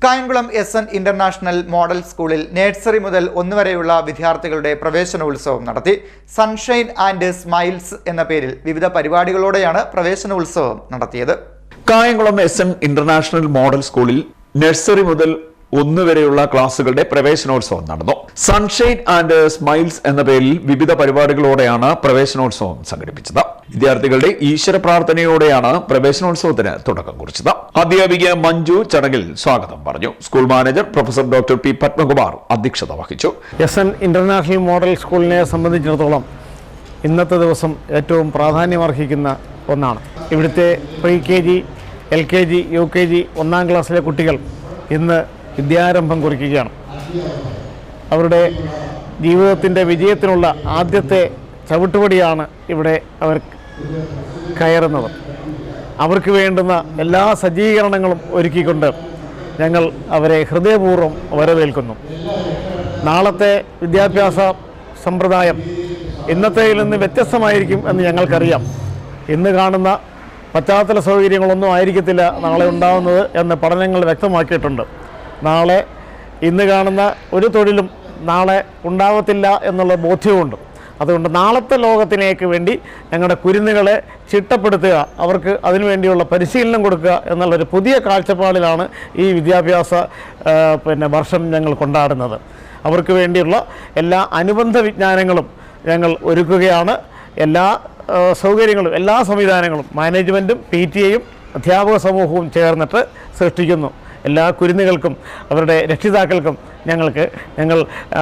Kayamkulam എസ്.എൻ. International model സ്കൂളിൽ nursery മുതൽ 1 വരെയുള്ള വിദ്യാർത്ഥികളുടെ പ്രവേശനോത്സവം നടത്തി. സൺഷൈൻ ആൻഡ് സ്മൈൽസ് എന്ന പേരിൽ വിവിധ പരിപാടികളോടെയാണ് പ്രവേശനോത്സവം നടത്തിയത്. കായംകുളം എസ്.എൻ. ഇന്റർനാഷണൽ മോഡൽ സ്കൂളിൽ നഴ്സറി മുതൽ 1 വരെയുള്ള ക്ലാസുകളുടെ പ്രവേശനോത്സവം നടന്നു. സൺഷൈൻ ആൻഡ് സ്മൈൽസ് എന്ന പേരിൽ വിവിധ പരിപാടികളോടെയാണ് പ്രവേശനോത്സവം സംഘടിപ്പിച്ചത്. വിദ്യാർത്ഥികളുടെ ഈശ്വര പ്രാർത്ഥനയോടെയാണ് പ്രവേശനോത്സവത്തിന് തുടക്കം കുറിച്ചത്. അധ്യാപിക മഞ്ജു ചടങ്ങിൽ സ്വാഗതം പറഞ്ഞു. School manager professor doctor P Padmakumar അധ്യക്ഷത വഹിച്ചു. എസ്.എൻ. ഇന്റർനാഷണൽ മോഡൽ സ്കൂളിനെ സംബന്ധിച്ചിടത്തോളം ഇന്നത്തെ ദിവസം ഏറ്റവും പ്രാധാന്യമർഹിക്കുന്ന ഒന്നാണ്. ഇവിടുത്തെ പ്രീ KG, LKG, UKG 1-ാം ക്ലാസ്സിലെ കുട്ടികൾ ഇന്ന് വിദ്യാരംഭം കുറിക്കുകയാണ്. അവരുടെ ജീവിതത്തിൻ്റെ വിജയത്തിനുള്ള ആദ്യത്തെ ചവിട്ടുപടിയാണ് ഇവിടെ അവർ കയറുന്നത്. അവർക്ക് വേണ്ടുന്ന എല്ലാ സജ്ജീകരണങ്ങളും ഒരുക്കിക്കൊണ്ട് ഞങ്ങൾ അവരെ ഹൃദയപൂർവ്വം വരവേൽക്കുന്നു. നാളത്തെ വിദ്യാഭ്യാസ സമ്പ്രദായം ഇന്നത്തേതിൽ നിന്ന് വ്യത്യസ്തമായിരിക്കും എന്ന് ഞങ്ങൾക്കറിയാം. ഇന്ന് കാണുന്ന പശ്ചാത്തല സൗകര്യങ്ങളൊന്നും ആയിരിക്കത്തില്ല നാളെ ഉണ്ടാകുന്നത് എന്ന് പഠനങ്ങൾ വ്യക്തമാക്കിയിട്ടുണ്ട്. നാളെ ഇന്ന് കാണുന്ന ഒരു തൊഴിലും നാളെ ഉണ്ടാകത്തില്ല എന്നുള്ള ബോധ്യമുണ്ട്. അതുകൊണ്ട് നാളത്തെ ലോകത്തിലേക്ക് വേണ്ടി ഞങ്ങളുടെ കുരുന്നുകളെ ചിട്ടപ്പെടുത്തുക, അവർക്ക് അതിനുവേണ്ടിയുള്ള പരിശീലനം കൊടുക്കുക എന്നുള്ളൊരു പുതിയ കാഴ്ചപ്പാടിലാണ് ഈ വിദ്യാഭ്യാസ വർഷം ഞങ്ങൾ കൊണ്ടാടുന്നത്. അവർക്ക് വേണ്ടിയുള്ള എല്ലാ അനുബന്ധ വിജ്ഞാനങ്ങളും ഞങ്ങൾ ഒരുക്കുകയാണ്. എല്ലാ സൗകര്യങ്ങളും എല്ലാ സംവിധാനങ്ങളും മാനേജ്മെൻറ്റും PTA-യും അധ്യാപക സമൂഹവും ചേർന്നിട്ട് സൃഷ്ടിക്കുന്നു. എല്ലാ കുരുന്നുകൾക്കും അവരുടെ രക്ഷിതാക്കൾക്കും ഞങ്ങൾ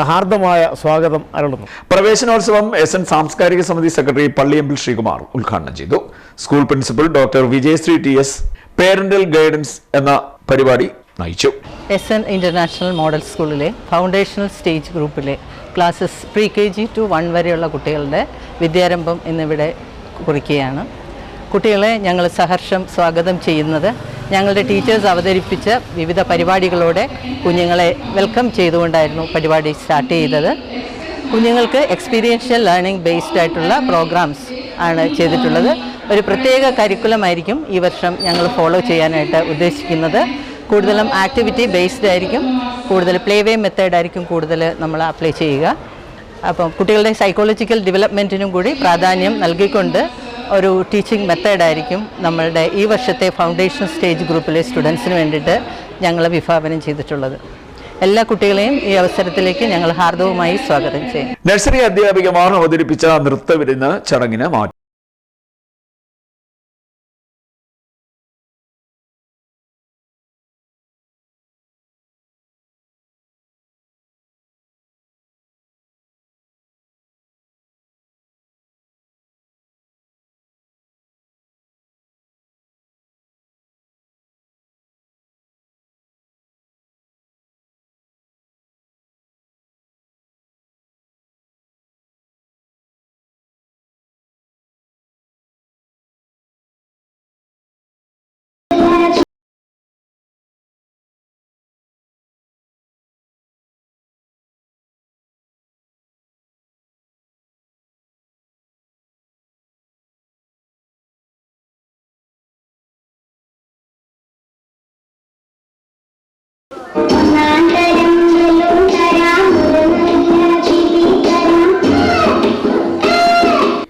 ഹാർദമായ സ്വാഗതം അരുളുന്നു. പ്രവേശനോത്സവം എസ്.എൻ. സാംസ്കാരിക സമിതി സെക്രട്ടറി പള്ളിയമ്പിൽ ശ്രീകുമാർ ഉദ്ഘാടനം ചെയ്തു. സ്കൂൾ പ്രിൻസിപ്പൽ ഡോക്ടർ വിജയശ്രീ TS പേരന്റൽ ഗൈഡൻസ് എന്ന പരിപാടി നയിച്ചു. എസ്.എൻ. ഇന്റർനാഷണൽ മോഡൽ സ്കൂളിലെ ഫൗണ്ടേഷണൽ സ്റ്റേജ് ഗ്രൂപ്പിലെ ക്ലാസ്സസ് പ്രീ KG to 1 വരെയുള്ള കുട്ടികളുടെ വിദ്യാരംഭം എന്നിവിടെ കുറിക്കുകയാണ്. കുട്ടികളെ ഞങ്ങൾ സഹർഷം സ്വാഗതം ചെയ്യുന്നത് ഞങ്ങളുടെ ടീച്ചേഴ്സ് അവതരിപ്പിച്ച വിവിധ പരിപാടികളോടെ കുഞ്ഞുങ്ങളെ വെൽക്കം ചെയ്തുകൊണ്ടായിരുന്നു പരിപാടി സ്റ്റാർട്ട് ചെയ്തത്. കുഞ്ഞുങ്ങൾക്ക് എക്സ്പീരിയൻഷ്യൽ ലേണിംഗ് ബേസ്ഡ് ആയിട്ടുള്ള പ്രോഗ്രാംസ് ആണ് ചെയ്തിട്ടുള്ളത്. ഒരു പ്രത്യേക കരിക്കുലമായിരിക്കും ഈ വർഷം ഞങ്ങൾ ഫോളോ ചെയ്യാനായിട്ട് ഉദ്ദേശിക്കുന്നത്. കൂടുതലും ആക്ടിവിറ്റി ബേസ്ഡ് ആയിരിക്കും, കൂടുതൽ പ്ലേവേ മെത്തേഡായിരിക്കും കൂടുതൽ നമ്മൾ അപ്ലൈ ചെയ്യുക. അപ്പം കുട്ടികളുടെ സൈക്കോളജിക്കൽ ഡെവലപ്മെൻറ്റിനും കൂടി പ്രാധാന്യം നൽകിക്കൊണ്ട് ഒരു ടീച്ചിങ് മെത്തേഡായിരിക്കും നമ്മളുടെ ഈ വർഷത്തെ ഫൗണ്ടേഷൻ സ്റ്റേജ് ഗ്രൂപ്പിലെ സ്റ്റുഡൻസിന് വേണ്ടിയിട്ട് ഞങ്ങൾ വിഭാവനം ചെയ്തിട്ടുള്ളത്. എല്ലാ കുട്ടികളെയും ഈ അവസരത്തിലേക്ക് ഞങ്ങൾ ഹാർദവുമായി സ്വാഗതം ചെയ്യും. നഴ്സറി അധ്യാപികമാർ അവതരിപ്പിച്ച നൃത്തവിരുന്ന് ചടങ്ങിന് മാറ്റി.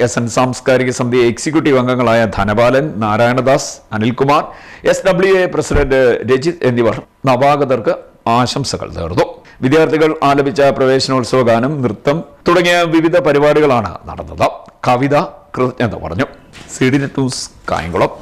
എസ്.എൻ. സാംസ്കാരിക സമിതി എക്സിക്യൂട്ടീവ് അംഗങ്ങളായ ധനപാലൻ, നാരായണദാസ്, അനിൽകുമാർ, SWA പ്രസിഡന്റ് രജിത് എന്നിവർ നവാഗതർക്ക് ആശംസകൾ നേർന്നു. വിദ്യാർത്ഥികൾ ആലപിച്ച പ്രവേശനോത്സവ ഗാനം, നൃത്തം തുടങ്ങിയ വിവിധ പരിപാടികളാണ് നടന്നത്. കവിത കൃതജ്ഞത പറഞ്ഞു. CDNet news Kayamkulam.